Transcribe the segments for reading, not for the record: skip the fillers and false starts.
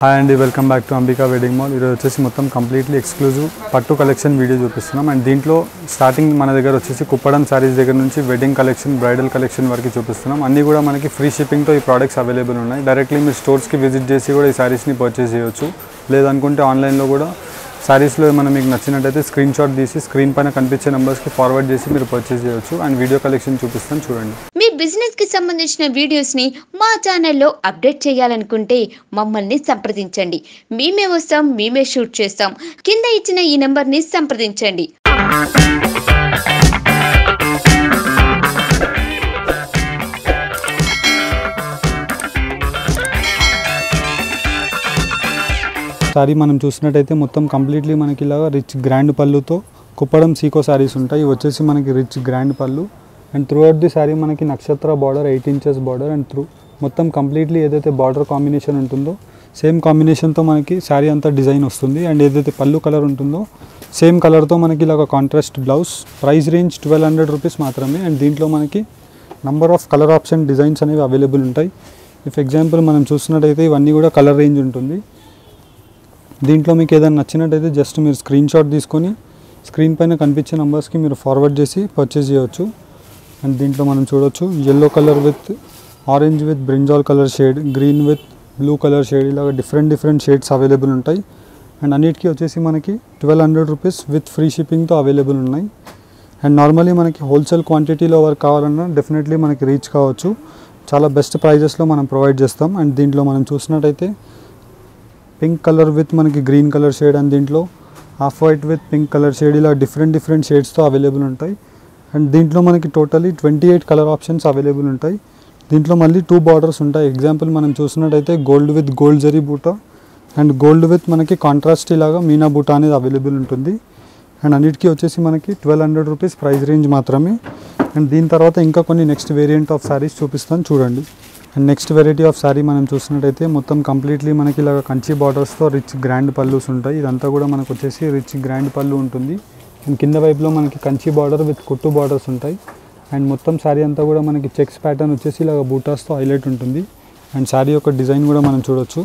Hi అండి, welcome back to Ambika wedding mall. ఈరోజు వచ్చేసి మొత్తం కంప్లీట్లీ ఎక్స్క్లూజివ్ పట్టు కలెక్షన్ వీడియో చూపిస్తున్నాం. అండ్ దీంట్లో స్టార్టింగ్ మన దగ్గర వచ్చేసి కుప్పడం సారీస్ దగ్గర నుంచి వెడ్డింగ్ కలెక్షన్, బ్రైడల్ కలెక్షన్ వరకు చూపిస్తున్నాం. అన్నీ కూడా మనకి ఫ్రీ షిప్పింగ్తో ఈ ప్రోడక్ట్స్ అవైలబుల్ ఉన్నాయి. డైరెక్ట్లీ మీరు స్టోర్స్కి విజిట్ చేసి కూడా ఈ సారీస్ని పర్చేస్ చేయొచ్చు. లేదనుకుంటే ఆన్లైన్లో కూడా సారీస్లో ఏమైనా మీకు నచ్చినట్టయితే స్క్రీన్ షాట్ తీసి స్క్రీన్ పైన కనిపించే నెంబర్స్కి ఫార్వర్డ్ చేసి మీరు పర్చేస్ చేయొచ్చు. అండ్ వీడియో కలెక్షన్ చూపిస్తాను, చూడండి. మీ బిజినెస్ కి సంబంధించిన వీడియోస్ ని మా ఛానల్లో అప్డేట్ చేయాలనుకుంటే మమ్మల్ని సంప్రదించండి. మేమే వస్తాం, మేమే షూట్ చేస్తాం. కింద ఇచ్చిన ఈ నెంబర్ ని సంప్రదించండి. సారీ మనం చూసినట్టయితే మొత్తం కంప్లీట్లీ మనకి ఇలాగా రిచ్ గ్రాండ్ పళ్ళుతో కుప్పడం సీకో సారీస్ ఉంటాయి. ఇవి వచ్చేసి మనకి రిచ్ గ్రాండ్ పళ్ళు. And throughout the sorry మనకి నక్షత్ర బార్డర్, 8 inches బార్డర్. అండ్ మొత్తం కంప్లీట్లీ ఏదైతే బార్డర్ కాంబినేషన్ ఉంటుందో సేమ్ కాంబినేషన్తో మనకి శారీ అంతా డిజైన్ వస్తుంది. అండ్ ఏదైతే పళ్ళు కలర్ ఉంటుందో సేమ్ కలర్తో మనకి ఇలాగ contrast blouse. Price range 1200 rupees మాత్రమే. అండ్ దీంట్లో మనకి number of colour option designs అనేవి అవైలబుల్ ఉంటాయి. ఇఫ్ ఎగ్జాంపుల్ మనం చూసినట్టయితే ఇవన్నీ కూడా కలర్ రేంజ్ ఉంటుంది. దీంట్లో మీకు ఏదైనా నచ్చినట్టయితే జస్ట్ మీరు స్క్రీన్ షాట్ తీసుకొని స్క్రీన్ పైన కనిపించే నెంబర్స్కి మీరు ఫార్వర్డ్ చేసి పర్చేస్ చేయవచ్చు. అండ్ దీంట్లో మనం చూడొచ్చు yellow colour with orange with brinjal colour shade, green with blue colour shade, ఇలాగ డిఫరెంట్ షేడ్స్ అవైలబుల్ ఉంటాయి. అండ్ అన్నిటికీ వచ్చేసి మనకి 1200 రూపీస్ విత్ ఫ్రీ షిప్పింగ్తో అవైలబుల్ ఉన్నాయి. అండ్ నార్మల్లీ మనకి హోల్సేల్ క్వాంటిటీలో వర్క్ కావాలన్నా డెఫినెట్లీ మనకి రీచ్ కావచ్చు. చాలా బెస్ట్ ప్రైజెస్లో మనం ప్రొవైడ్ చేస్తాం. అండ్ దీంట్లో మనం చూసినట్టయితే పింక్ కలర్ విత్ మనకి గ్రీన్ కలర్ షేడ్, అండ్ దీంట్లో off white with pink colour shade, ఇలా డిఫరెంట్ షేడ్స్తో అవైలబుల్ ఉంటాయి. అండ్ దీంట్లో మనకి టోటలీ 28 కలర్ ఆప్షన్స్ అవైలబుల్ ఉంటాయి. దీంట్లో మళ్ళీ 2 బార్డర్స్ ఉంటాయి. ఎగ్జాంపుల్ మనం చూసినట్టయితే gold with gold zari buta and gold with మనకి కాంట్రాస్ట్ ఇలాగా మీనా బూటా అనేది అవైలబుల్ ఉంటుంది. అండ్ అన్నిటికీ వచ్చేసి మనకి 1200 రూపీస్ ప్రైస్ రేంజ్ మాత్రమే. అండ్ దీని తర్వాత ఇంకా కొన్ని నెక్స్ట్ వేరియంట్ ఆఫ్ శారీస్ చూపిస్తాను, చూడండి. And next variety of sari మనం చూసినట్టయితే మొత్తం కంప్లీట్లీ మనకి ఇలాగ కంచి బార్డర్స్తో రిచ్ గ్రాండ్ పళ్ళుస్ ఉంటాయి. ఇదంతా కూడా మనకు వచ్చేసి రిచ్ గ్రాండ్ పళ్ళు ఉంటుంది. అండ్ కింద వైపులో మనకి కంచి బార్డర్ విత్ కుట్టు బార్డర్స్ ఉంటాయి. అండ్ మొత్తం శారీ అంతా కూడా మనకి చెక్స్ ప్యాటర్న్ వచ్చేసి ఇలాగ బూటాస్తో హైలైట్ ఉంటుంది. అండ్ శారీ యొక్క డిజైన్ కూడా మనం చూడొచ్చు.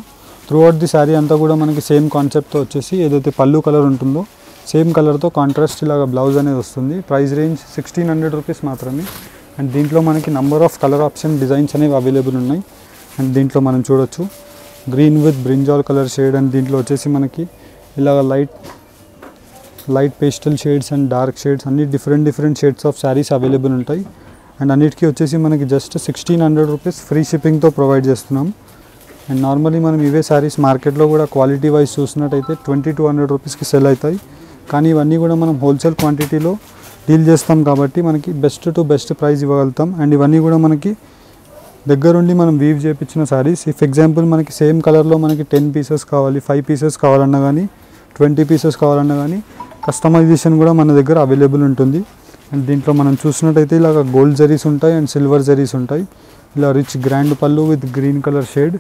త్రూ అవుట్ ది శారీ అంతా కూడా మనకి సేమ్ కాన్సెప్ట్తో వచ్చేసి ఏదైతే పళ్ళు కలర్ ఉంటుందో సేమ్ కలర్తో కాంట్రాస్ట్ ఇలాగ బ్లౌజ్ అనేది వస్తుంది. ప్రైస్ రేంజ్ 1600 రూపీస్ మాత్రమే. అండ్ దీంట్లో మనకి number of colour option designs అనేవి అవైలబుల్ ఉన్నాయి. అండ్ దీంట్లో మనం చూడొచ్చు green with brinjal colour shade. And దీంట్లో వచ్చేసి మనకి ఇలాగ light pastel shades and dark shades అన్ని different shades of saris available ఉంటాయి. అండ్ అన్నిటికీ వచ్చేసి మనకి జస్ట్ 1600 రూపీస్ ఫ్రీ షిప్పింగ్తో ప్రొవైడ్ చేస్తున్నాం. అండ్ నార్మల్లీ మనం ఇవే శారీస్ మార్కెట్లో కూడా క్వాలిటీ వైజ్ చూసినట్టయితే 2200 రూపీస్కి సెల్ అవుతాయి. కానీ ఇవన్నీ కూడా మనం హోల్సేల్ క్వాంటిటీలో డీల్ చేస్తాం కాబట్టి మనకి బెస్ట్ టు బెస్ట్ ప్రైస్ ఇవ్వగలుగుతాం. అండ్ ఇవన్నీ కూడా మనకి దగ్గరుండి మనం వీవ్ చేయించిన శారీస్. ఇఫ్ ఎగ్జాంపుల్ మనకి సేమ్ కలర్లో మనకి 10 పీసెస్ కావాలి, 5 పీసెస్ కావాలన్నా కానీ 20 పీసెస్ కావాలన్నా కానీ కస్టమైజేషన్ కూడా మన దగ్గర అవైలబుల్ ఉంటుంది. అండ్ దీంట్లో మనం చూసినట్టయితే ఇలాగ గోల్డ్ జరీస్ ఉంటాయి అండ్ సిల్వర్ జరీస్ ఉంటాయి. ఇలా rich grand pallu with green colour shade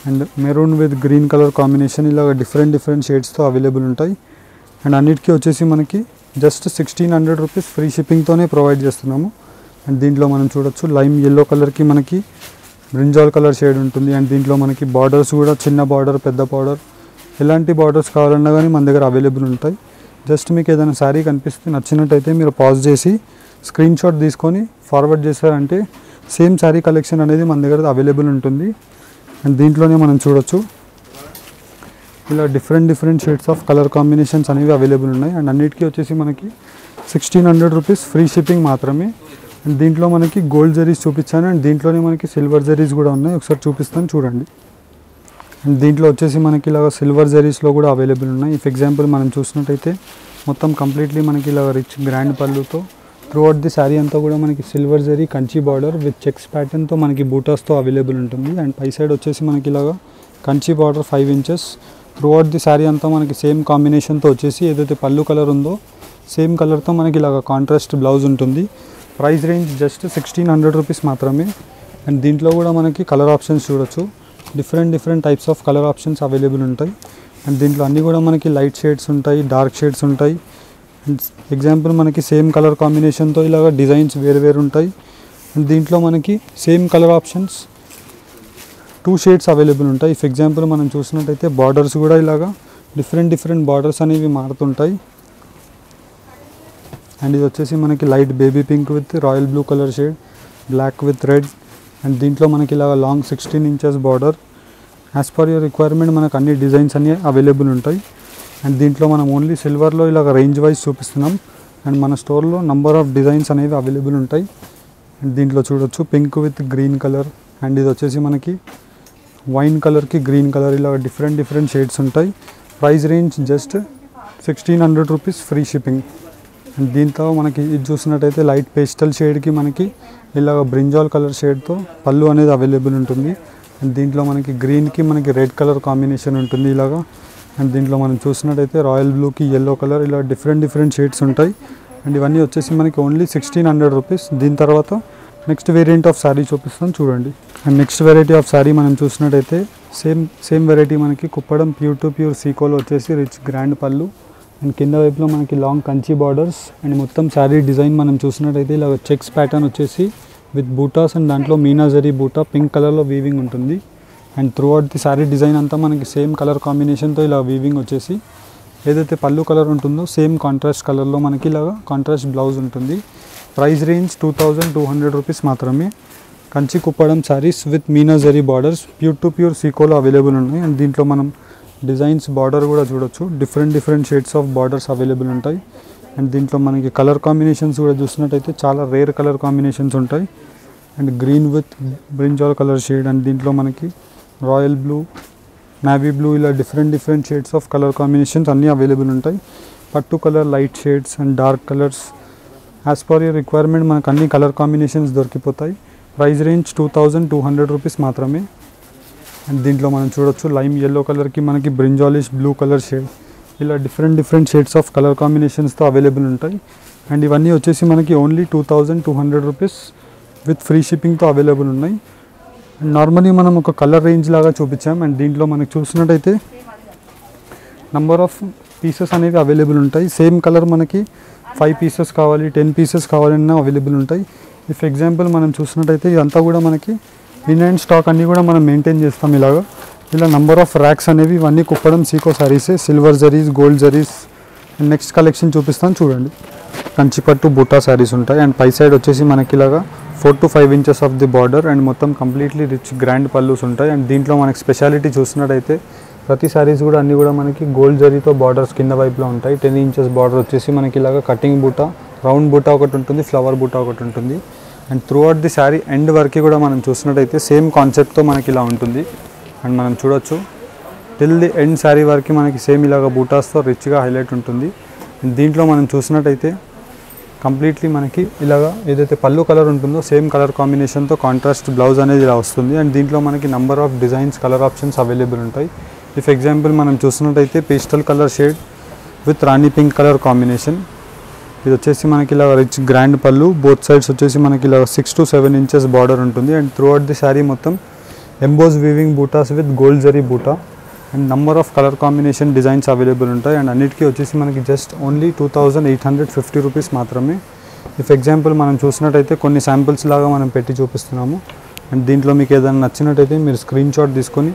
and maroon with green colour combination, ఇలాగ డిఫరెంట్ షేడ్స్తో అవైలబుల్ ఉంటాయి. అండ్ అన్నిటికీ వచ్చేసి మనకి జస్ట్ 1600 రూపీస్ ఫ్రీ షిప్పింగ్తోనే ప్రొవైడ్ చేస్తున్నాము. అండ్ దీంట్లో మనం చూడొచ్చు లైమ్ ఎల్లో కలర్కి మనకి బ్రింజాల్ కలర్ షేడ్ ఉంటుంది. అండ్ దీంట్లో మనకి బార్డర్స్ కూడా చిన్న బార్డర్, పెద్ద బార్డర్, ఎలాంటి బార్డర్స్ కావాలన్నా కానీ మన దగ్గర అవైలబుల్ ఉంటాయి. జస్ట్ మీకు ఏదైనా శారీ కనిపిస్తే నచ్చినట్టయితే మీరు పాజ్ చేసి స్క్రీన్ షాట్ తీసుకొని ఫార్వర్డ్ చేశారంటే సేమ్ శారీ కలెక్షన్ అనేది మన దగ్గర అవైలబుల్ ఉంటుంది. అండ్ దీంట్లోనే మనం చూడొచ్చు ఇలా different shades of colour combinations అనేవి అవైలబుల్ ఉన్నాయి. అండ్ అన్నిటికీ వచ్చేసి మనకి 1600 రూపీస్ ఫ్రీ షిప్పింగ్ మాత్రమే. అండ్ దీంట్లో మనకి గోల్డ్ జరీస్ చూపించాను. అండ్ దీంట్లోనే మనకి సిల్వర్ జరీస్ కూడా ఉన్నాయి, ఒకసారి చూపిస్తాను, చూడండి. అండ్ దీంట్లో వచ్చేసి మనకి ఇలాగ సిల్వర్ జరీస్లో కూడా అవైలబుల్ ఉన్నాయి. ఇఫ్ ఎగ్జాంపుల్ మనం చూసినట్టయితే మొత్తం కంప్లీట్లీ మనకి ఇలాగ రిచ్ గ్రాండ్ పళ్ళుతో త్రూ అవుట్ ది శారీ అంతా కూడా మనకి silver zari Kanchi border with checks ప్యాటర్న్తో మనకి బూటాస్తో అవైలబుల్ ఉంటుంది. అండ్ పై సైడ్ వచ్చేసి మనకి ఇలాగ Kanchi border 5 inches. Throughout the sari అంతా మనకి సేమ్ కాంబినేషన్తో వచ్చేసి ఏదైతే పళ్ళు కలర్ ఉందో సేమ్ కలర్తో మనకి ఇలాగ కాంట్రాస్ట్ బ్లౌజ్ ఉంటుంది. ప్రైస్ రేంజ్ జస్ట్ 1600 రూపీస్ మాత్రమే. అండ్ దీంట్లో కూడా మనకి కలర్ ఆప్షన్స్ చూడొచ్చు, different types of colour options available ఉంటాయి. అండ్ దీంట్లో అన్నీ కూడా మనకి లైట్ షేడ్స్ ఉంటాయి, డార్క్ షేడ్స్ ఉంటాయి. అండ్ ఎగ్జాంపుల్ మనకి సేమ్ కలర్ కాంబినేషన్తో ఇలాగ డిజైన్స్ వేరు ఉంటాయి. అండ్ దీంట్లో మనకి same colour options 2 shades available ఉంటాయి. ఫర్ ఎగ్జాంపుల్ మనం చూసినట్టయితే బార్డర్స్ కూడా ఇలాగా డిఫరెంట్ బార్డర్స్ అనేవి మారుతుంటాయి. అండ్ ఇది వచ్చేసి మనకి light baby pink with royal blue colour shade, black with red. And దీంట్లో మనకి ఇలాగ long 16 inches border. As per your requirement మనకు అన్ని డిజైన్స్ అన్నీ అవైలబుల్ ఉంటాయి. అండ్ దీంట్లో మనం ఓన్లీ సిల్వర్లో ఇలాగ రేంజ్ వైజ్ చూపిస్తున్నాం. అండ్ మన స్టోర్లో నంబర్ ఆఫ్ డిజైన్స్ అనేవి అవైలబుల్ ఉంటాయి. అండ్ దీంట్లో చూడొచ్చు pink with green colour. And ఇది వచ్చేసి మనకి వైన్ కలర్కి గ్రీన్ కలర్, ఇలా డిఫరెంట్ షేడ్స్ ఉంటాయి. Price range just 1600 rupees, free shipping. And దీంట్లో మనకి ఇది చూసినట్టయితే లైట్ పేస్టల్ షేడ్కి మనకి ఇలాగ బ్రింజాల్ కలర్ షేడ్తో పళ్ళు అనేది అవైలబుల్ ఉంటుంది. అండ్ దీంట్లో మనకి గ్రీన్కి మనకి రెడ్ కలర్ కాంబినేషన్ ఉంటుంది ఇలాగా. అండ్ దీంట్లో మనం చూసినట్టయితే రాయల్ బ్లూకి ఎల్లో కలర్, ఇలా డిఫరెంట్ షేడ్స్ ఉంటాయి. అండ్ ఇవన్నీ వచ్చేసి మనకి ఓన్లీ 1600 రూపీస్. దీని తర్వాత నెక్స్ట్ వేరియంట్ ఆఫ్ శారీ చూపిస్తాను చూడండి. And next variety of sari మనం చూసినట్టయితే సేమ్ వెరైటీ మనకి కుప్పడం ప్యూర్ టు ప్యూర్ సీకోలో వచ్చేసి రిచ్ గ్రాండ్ పళ్ళు. అండ్ కింద వైపులో మనకి లాంగ్ కంచి బార్డర్స్. అండ్ మొత్తం శారీ డిజైన్ మనం చూసినట్టయితే ఇలా చెక్స్ ప్యాటర్న్ వచ్చేసి విత్ బూటాస్. అండ్ దాంట్లో మీనా జరీ బూటా పింక్ కలర్లో వీవింగ్ ఉంటుంది. And throughout the sari design అంతా మనకి సేమ్ కలర్ కాంబినేషన్తో ఇలా వీవింగ్ వచ్చేసి ఏదైతే పళ్ళు కలర్ ఉంటుందో సేమ్ కాంట్రాస్ట్ కలర్లో మనకి ఇలాగా కాంట్రాస్ట్ బ్లౌజ్ ఉంటుంది. ప్రైస్ రేంజ్ 2200 రూపీస్ మాత్రమే. Kanchi Kuppadam saris with Meena zari borders pure to pure సీకోలో అవైలబుల్ ఉన్నాయి. అండ్ దీంట్లో మనం డిజైన్స్ బార్డర్ కూడా చూడొచ్చు, different shades of borders available ఉంటాయి. అండ్ దీంట్లో మనకి కలర్ కాంబినేషన్స్ కూడా చూసినట్టయితే చాలా రేర్ కలర్ కాంబినేషన్స్ ఉంటాయి. And green with brinjal colour shade. And దీంట్లో మనకి రాయల్ బ్లూ, నావీ బ్లూ, ఇలా different shades of colour combinations అన్నీ అవైలబుల్ ఉంటాయి. పట్టు colour, light shades and dark colours. As per your requirement మనకు అన్ని కలర్ కాంబినేషన్స్ దొరికిపోతాయి. ప్రైస్ రేంజ్ 2200 రూపీస్ మాత్రమే. అండ్ దీంట్లో మనం చూడొచ్చు లైమ్ ఎల్లో కలర్కి మనకి బ్రింజాలిష్ బ్లూ కలర్ షేడ్, ఇలా డిఫరెంట్ షేడ్స్ ఆఫ్ కలర్ కాంబినేషన్స్తో అవైలబుల్ ఉంటాయి. అండ్ ఇవన్నీ వచ్చేసి మనకి ఓన్లీ 2200 రూపీస్ విత్ ఫ్రీ షిప్పింగ్తో అవైలబుల్ ఉన్నాయి. అండ్ నార్మలీ మనం ఒక కలర్ రేంజ్ లాగా చూపించాం. అండ్ దీంట్లో మనకు చూసినట్టయితే నంబర్ ఆఫ్ పీసెస్ అనేవి అవైలబుల్ ఉంటాయి. సేమ్ కలర్ మనకి 5 పీసెస్ కావాలి, 10 పీసెస్ కావాలన్నా అవైలబుల్ ఉంటాయి. ఇఫ్ ఎగ్జాంపుల్ మనం చూసినట్టయితే ఇదంతా కూడా మనకి ఇన్ అండ్ స్టాక్ అన్నీ కూడా మనం మెయింటైన్ చేస్తాం ఇలాగా. ఇలా నంబర్ ఆఫ్ ర్యాక్స్ అనేవి ఇవన్నీ కుప్పడం సీకో శారీసే, silver zaris, gold zaris. And next collection చూపిస్తాను చూడండి. కంచిపట్టు బుట్టా శారీస్ ఉంటాయి. అండ్ పై సైడ్ వచ్చేసి మనకి ఇలాగా 4 to 5 inches of the border. And మొత్తం కంప్లీట్లీ రిచ్ గ్రాండ్ పల్లూస్ ఉంటాయి. అండ్ దీంట్లో మనకి స్పెషాలిటీ చూసినట్టయితే ప్రతి శారీస్ కూడా అన్నీ కూడా మనకి గోల్డ్ జరీతో బార్డర్స్ కింద వైపులో ఉంటాయి. 10 ఇంచెస్ బార్డర్ వచ్చేసి మనకి ఇలాగా కటింగ్ బూటా, రౌండ్ బూటా ఒకటి ఉంటుంది, ఫ్లవర్ బూటా ఒకటి ఉంటుంది. And throughout the sari end వరకు కూడా మనం చూసినట్టయితే సేమ్ కాన్సెప్ట్తో మనకి ఇలా ఉంటుంది. అండ్ మనం చూడొచ్చు టిల్ ది ఎండ్ శారీ వరకు మనకి సేమ్ ఇలాగ బూటాస్తో రిచ్గా హైలైట్ ఉంటుంది. అండ్ దీంట్లో మనం చూసినట్టయితే కంప్లీట్లీ మనకి ఇలాగా ఏదైతే పళ్ళు కలర్ ఉంటుందో సేమ్ కలర్ కాంబినేషన్తో కాంట్రాస్ట్ బ్లౌజ్ అనేది ఇలా వస్తుంది. అండ్ దీంట్లో మనకి number of designs, colour options available ఉంటాయి. ఇఫ్ ఎగ్జాంపుల్ మనం చూసినట్టయితే pastel colour shade with rani pink colour combination. ఇది వచ్చేసి మనకి ఇలా rich grand pallu, both sides వచ్చేసి మనకి ఇలా 6 to 7 ఇంచెస్ బార్డర్ ఉంటుంది. And throughout the sari మొత్తం emboss weaving butas with gold zari buta. And number of colour combination designs available ఉంటాయి. అండ్ అన్నిటికీ వచ్చేసి మనకి జస్ట్ ఓన్లీ 2850 రూపీస్ మాత్రమే. ఇఫ్ ఎగ్జాంపుల్ మనం చూసినట్టయితే కొన్ని శాంపిల్స్ లాగా మనం పెట్టి చూపిస్తున్నాము. అండ్ దీంట్లో మీకు ఏదైనా నచ్చినట్టయితే మీరు స్క్రీన్ షాట్ తీసుకొని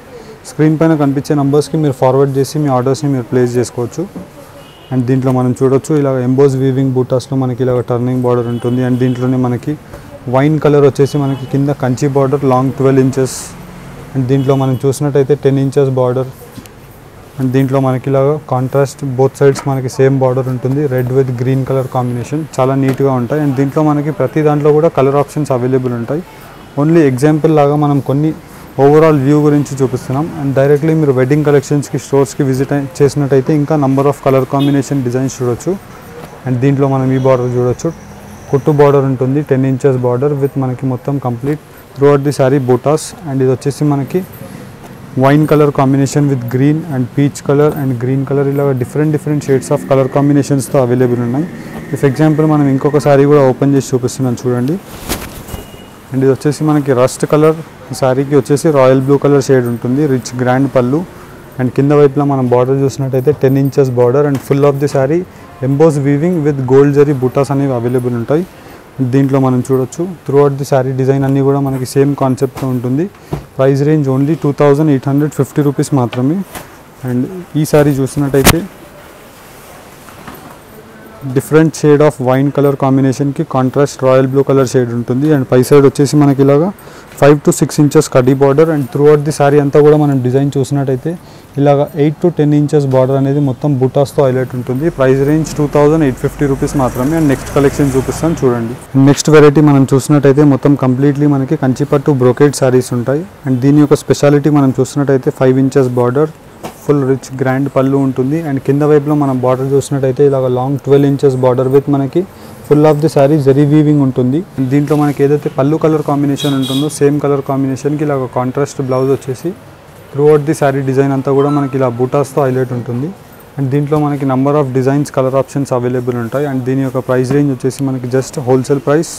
స్క్రీన్ పైన కనిపించే నంబర్స్కి మీరు ఫార్వర్డ్ చేసి మీ ఆర్డర్స్ని మీరు ప్లేస్ చేసుకోవచ్చు. అండ్ దీంట్లో మనం చూడొచ్చు ఇలా ఎంబోస్ వీవింగ్ బూటాస్లో మనకి ఇలా టర్నింగ్ బార్డర్ ఉంటుంది. అండ్ దీంట్లోనే మనకి వైన్ కలర్ వచ్చేసి మనకి కింద Kanchi border long 12 inches. And దీంట్లో మనం చూసినట్టయితే 10 ఇంచెస్ బార్డర్. అండ్ దీంట్లో మనకి ఇలాగా కాంట్రాస్ట్ బోత్ సైడ్స్ మనకి సేమ్ బార్డర్ ఉంటుంది, red with green colour combination, చాలా నీట్గా ఉంటాయి. అండ్ దీంట్లో మనకి ప్రతి దాంట్లో కూడా కలర్ ఆప్షన్స్ అవైలబుల్ ఉంటాయి. ఓన్లీ ఎగ్జాంపుల్ లాగా మనం కొన్ని ఓవరాల్ వ్యూ గురించి చూపిస్తున్నాం. అండ్ డైరెక్ట్లీ మీరు వెడ్డింగ్ కలెక్షన్స్కి, స్టోర్స్కి విజిట్ చేసినట్టయితే ఇంకా number of colour combination designs చూడొచ్చు. అండ్ దీంట్లో మనం ఈ బార్డర్ చూడొచ్చు, కుట్టు బార్డర్ ఉంటుంది, 10 ఇంచెస్ బార్డర్ విత్ మనకి మొత్తం complete throughout the sari butas. And ఇది వచ్చేసి మనకి wine colour combination with green and peach colour and green colour, ఇలా డిఫరెంట్ షేడ్స్ ఆఫ్ కలర్ కాంబినేషన్స్తో అవైలబుల్ ఉన్నాయి. ఇఫ్ ఎగ్జాంపుల్ మనం ఇంకొక శారీ కూడా ఓపెన్ చేసి చూపిస్తున్నాం చూడండి. అండ్ ఇది వచ్చేసి మనకి రస్ట్ కలర్ శారీకి వచ్చేసి రాయల్ బ్లూ కలర్ షేడ్ ఉంటుంది, రిచ్ గ్రాండ్ పళ్ళు. అండ్ కింద వైపులో మనం బార్డర్ చూసినట్టయితే 10 inches border. And full of the sari emboss weaving with gold zari butas అనేవి అవైలబుల్ ఉంటాయి. దీంట్లో మనం చూడొచ్చు throughout the sari design అన్నీ కూడా మనకి సేమ్ కాన్సెప్ట్తో ఉంటుంది. ప్రైస్ రేంజ్ ఓన్లీ 2850 రూపీస్ మాత్రమే. అండ్ ఈ శారీ చూసినట్టయితే different shade of wine colour కాంబినేషన్కి contrast royal blue colour shade ఉంటుంది. అండ్ పై సైడ్ వచ్చేసి మనకి ఇలాగా 5 to 6 ఇంచెస్ కడ్డీ border. And throughout the sari అంతా కూడా మనం డిజైన్ చూసినట్టయితే ఇలాగ 8 to 10 ఇంచెస్ బార్డర్ అనేది మొత్తం బుటాస్తో హైలైట్ ఉంటుంది. ప్రైస్ రేంజ్ 2850 రూపీస్ మాత్రమే. అండ్ నెక్స్ట్ కలెక్షన్ చూపిస్తాను చూడండి. నెక్స్ట్ వెరైటీ మనం చూసినట్టయితే మొత్తం కంప్లీట్లీ మనకి కంచిపట్టు బ్రోకేడ్ శారీస్ ఉంటాయి. అండ్ దీని యొక్క స్పెషాలిటీ మనం చూసినట్టయితే 5 inches border, full rich grand పళ్ళు ఉంటుంది. అండ్ కింద వైపులో మనం బార్డర్ చూసినట్టయితే ఇలాగ లాంగ్ 12 ఇంచెస్ బార్డర్ విత్ మనకి full of the sari zari weaving ఉంటుంది. దీంట్లో మనకి ఏదైతే పళ్ళు కలర్ కాంబినేషన్ ఉంటుందో సేమ్ కలర్ కాంబినేషన్కి ఇలాగ కాంట్రాస్ట్ బ్లౌజ్ వచ్చేసి through out the sari design అంతా కూడా మనకి ఇలా బూటాస్తో హైలైట్ ఉంటుంది. అండ్ దీంట్లో మనకి number of designs colour options available ఉంటాయి. అండ్ దీని యొక్క ప్రైస్ రేంజ్ వచ్చేసి మనకి జస్ట్ హోల్సేల్ ప్రైస్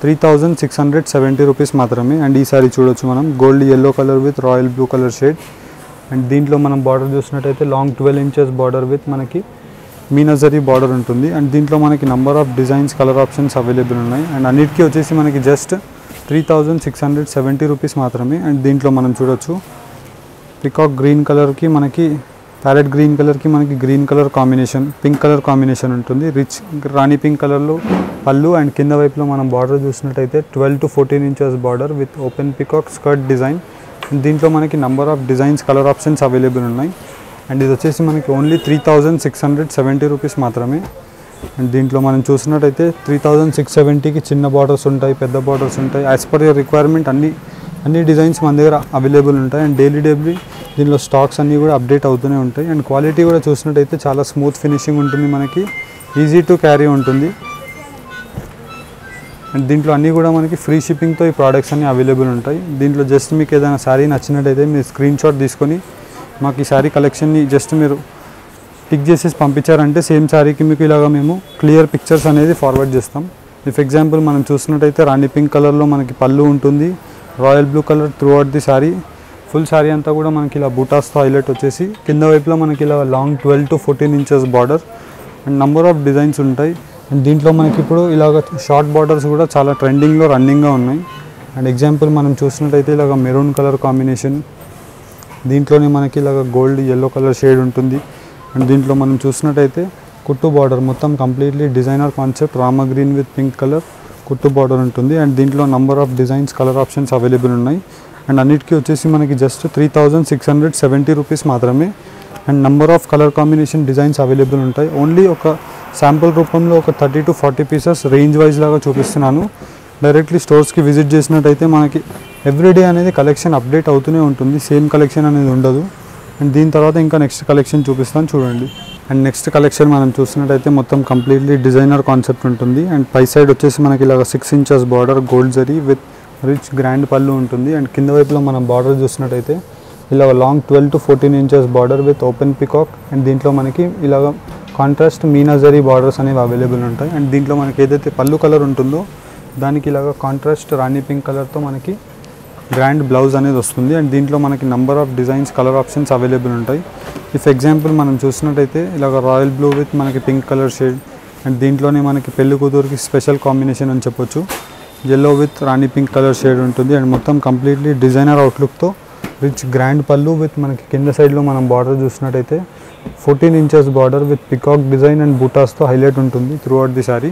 3670 రూపీస్ మాత్రమే. అండ్ ఈ శారీ చూడొచ్చు మనం gold yellow colour with royal blue colour shade. And దీంట్లో మనం బార్డర్ చూసినట్టయితే లాంగ్ 12 ఇంచెస్ బార్డర్ విత్ మనకి మీనజరీ బార్డర్ ఉంటుంది. అండ్ దీంట్లో మనకి number of designs colour options available ఉన్నాయి. అండ్ అన్నిటికీ వచ్చేసి మనకి జస్ట్ 3670 రూపీస్ మాత్రమే. అండ్ దీంట్లో మనం చూడొచ్చు పికాక్ గ్రీన్ కలర్కి మనకి ప్యారెట్ గ్రీన్ కలర్కి మనకి green colour combination, pink colour combination ఉంటుంది. రిచ్ రాణి పింక్ కలర్లో పళ్ళు. అండ్ కింద వైపులో మనం బార్డర్ చూసినట్టయితే 12 to 14 inches border with open peacock skirt design. దీంట్లో మనకి number of designs colour options available ఉన్నాయి. అండ్ ఇది వచ్చేసి మనకి ఓన్లీ 3670 రూపీస్ మాత్రమే. అండ్ దీంట్లో మనం చూసినట్టయితే 3670కి చిన్న బార్డర్స్ ఉంటాయి, పెద్ద బార్డర్స్ ఉంటాయి. యాజ్ పర్ యువర్ రిక్వైర్మెంట్ అన్ని డిజైన్స్ మన దగ్గర అవైలబుల్ ఉంటాయి. అండ్ డైలీ దీనిలో స్టాక్స్ అన్నీ కూడా అప్డేట్ అవుతూనే ఉంటాయి. అండ్ క్వాలిటీ కూడా చూసినట్టయితే చాలా స్మూత్ ఫినిషింగ్ ఉంటుంది, మనకి ఈజీ టు క్యారీ ఉంటుంది. అండ్ దీంట్లో అన్నీ కూడా మనకి ఫ్రీ షిప్పింగ్తో ఈ ప్రోడక్ట్స్ అన్నీ అవైలబుల్ ఉంటాయి. దీంట్లో జస్ట్ మీకు ఏదైనా శారీ నచ్చినట్టయితే మీరు స్క్రీన్ షాట్ తీసుకొని మాకు ఈ శారీ కలెక్షన్ని జస్ట్ మీరు పిక్ చేసేసి పంపించారంటే సేమ్ శారీకి మీకు ఇలాగా మేము క్లియర్ పిక్చర్స్ అనేది ఫార్వర్డ్ చేస్తాం. ఇఫ్ ఎగ్జాంపుల్ మనం చూసినట్టయితే రాణి పింక్ కలర్లో మనకి పళ్ళు ఉంటుంది, royal blue colour through out the sari, full sari అంతా కూడా మనకి ఇలా బూటాస్తో హైలైట్ వచ్చేసి కింద వైపులో మనకి ఇలా long 12 to 14 inches border. And number of designs ఉంటాయి. అండ్ దీంట్లో మనకి ఇప్పుడు ఇలాగ షార్ట్ బార్డర్స్ కూడా చాలా ట్రెండింగ్లో రన్నింగ్గా ఉన్నాయి. అండ్ ఎగ్జాంపుల్ మనం చూసినట్టయితే ఇలాగ మెరూన్ కలర్ కాంబినేషన్, దీంట్లోనే మనకి ఇలాగ గోల్డ్ ఎల్లో కలర్ షేడ్ ఉంటుంది. అండ్ దీంట్లో మనం చూసినట్టయితే కుట్టు బార్డర్ మొత్తం completely designer concept Rama green with pink colour కుట్టు బార్డర్ ఉంటుంది. అండ్ దీంట్లో number of designs colour options available ఉన్నాయి. అండ్ అన్నిటికీ వచ్చేసి మనకి జస్ట్ 3670 రూపీస్ మాత్రమే. And number of colour combination designs available ఉంటాయి. ఓన్లీ ఒక శాంపుల్ రూపంలో ఒక 30 to 40 పీసెస్ రేంజ్ వైజ్ లాగా చూపిస్తున్నాను. డైరెక్ట్లీ స్టోర్స్కి విజిట్ చేసినట్టయితే మనకి ఎవ్రీడే అనేది కలెక్షన్ అప్డేట్ అవుతూనే ఉంటుంది, సేమ్ కలెక్షన్ అనేది ఉండదు. అండ్ దీని తర్వాత ఇంకా నెక్స్ట్ కలెక్షన్ చూపిస్తాను చూడండి. అండ్ నెక్స్ట్ కలెక్షన్ మనం చూసినట్టయితే మొత్తం కంప్లీట్లీ డిజైనర్ కాన్సెప్ట్ ఉంటుంది. అండ్ పై సైడ్ వచ్చేసి మనకి ఇలాగ 6 inches border gold zari with rich grand పళ్ళు ఉంటుంది. అండ్ కింద వైపులో మనం బార్డర్ చూసినట్టయితే ఇలాగ long 12 to 14 inches border with open peacock. And దీంట్లో మనకి ఇలాగ కాంట్రాస్ట్ మీనాజరీ బార్డర్స్ అనేవి అవైలబుల్ ఉంటాయి. అండ్ దీంట్లో మనకి ఏదైతే పళ్ళు కలర్ ఉంటుందో దానికి ఇలాగ కాంట్రాస్ట్ రాణి పింక్ కలర్తో మనకి గ్రాండ్ బ్లౌజ్ అనేది వస్తుంది. అండ్ దీంట్లో మనకి number of designs colour options available ఉంటాయి. ఇఫ్ ఎగ్జాంపుల్ మనం చూసినట్టయితే ఇలాగ రాయల్ బ్లూ విత్ మనకి పింక్ కలర్ షేడ్. అండ్ దీంట్లోనే మనకి పెళ్లి కూతురికి స్పెషల్ కాంబినేషన్ అని చెప్పొచ్చు, yellow with rani pink colour shade ఉంటుంది. అండ్ మొత్తం కంప్లీట్లీ డిజైనర్ అవుట్లుక్తో రిచ్ గ్రాండ్ పళ్ళు విత్ మనకి కింద సైడ్లో మనం బార్డర్ చూసినట్టయితే 14 inches border with peacock design and బూటాస్తో హైలైట్ ఉంటుంది త్రూ అవుట్ ది శారీ.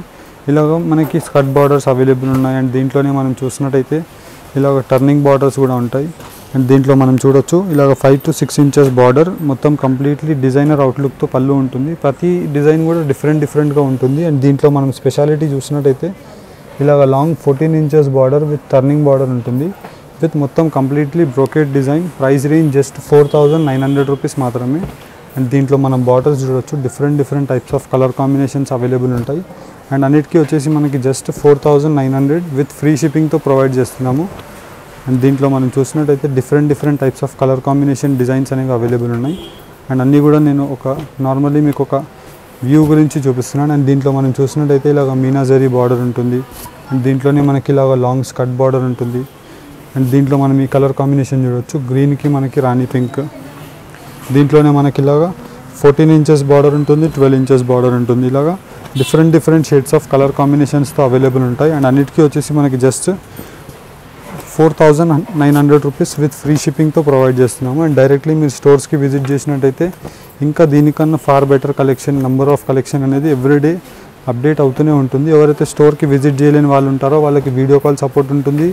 ఇలాగ మనకి స్కర్ట్ బార్డర్స్ అవైలబుల్ ఉన్నాయి. అండ్ దీంట్లోనే మనం చూసినట్టయితే ఇలాగ టర్నింగ్ బార్డర్స్ కూడా ఉంటాయి. అండ్ దీంట్లో మనం చూడొచ్చు ఇలాగ 5 to 6 ఇంచెస్ బార్డర్ మొత్తం కంప్లీట్లీ డిజైనర్ అవుట్లుక్తో పళ్ళు ఉంటుంది. ప్రతి డిజైన్ కూడా డిఫరెంట్గా ఉంటుంది. అండ్ దీంట్లో మనం స్పెషాలిటీ చూసినట్టయితే ఇలాగ long 14 inches border with turning border ఉంటుంది విత్ మొత్తం completely brocade design. Price range just 4900 rupees మాత్రమే. అండ్ దీంట్లో మనం బార్డర్స్ చూడొచ్చు, different types of colour combinations available ఉంటాయి. అండ్ అన్నిటికీ వచ్చేసి మనకి జస్ట్ 4900 విత్ ఫ్రీ షిప్పింగ్తో ప్రొవైడ్ చేస్తున్నాము. అండ్ దీంట్లో మనం చూసినట్టయితే different types of colour combination designs అనేవి అవైలబుల్ ఉన్నాయి. అండ్ అన్నీ కూడా నేను నార్మల్లీ మీకు ఒక వ్యూ గురించి చూపిస్తున్నాను. అండ్ దీంట్లో మనం చూసినట్టయితే ఇలాగ మీనాజరీ బార్డర్ ఉంటుంది. అండ్ దీంట్లోనే మనకి ఇలాగ లాంగ్ స్కర్ట్ బార్డర్ ఉంటుంది. అండ్ దీంట్లో మనం ఈ కలర్ కాంబినేషన్ చూడవచ్చు, గ్రీన్కి మనకి రాణి పింక్. దీంట్లోనే మనకి ఇలాగా 14 ఇంచెస్ బార్డర్ ఉంటుంది, 12 ఇంచెస్ బార్డర్ ఉంటుంది. ఇలాగా డిఫరెంట్ షేడ్స్ ఆఫ్ కలర్ కాంబినేషన్స్తో అవైలబుల్ ఉంటాయి. అండ్ అన్నిటికీ వచ్చేసి మనకి జస్ట్ 4,900 రూపీస్ విత్ ఫ్రీ షిప్పింగ్తో ప్రొవైడ్ చేస్తున్నాము. అండ్ డైరెక్ట్లీ మీరు స్టోర్స్కి విజిట్ చేసినట్టయితే ఇంకా దీనికన్నా far better collection, number of collection అనేది ఎవ్రీడే అప్డేట్ అవుతూనే ఉంటుంది. ఎవరైతే స్టోర్కి విజిట్ చేయలేని వాళ్ళు ఉంటారో వాళ్ళకి వీడియో కాల్ సపోర్ట్ ఉంటుంది.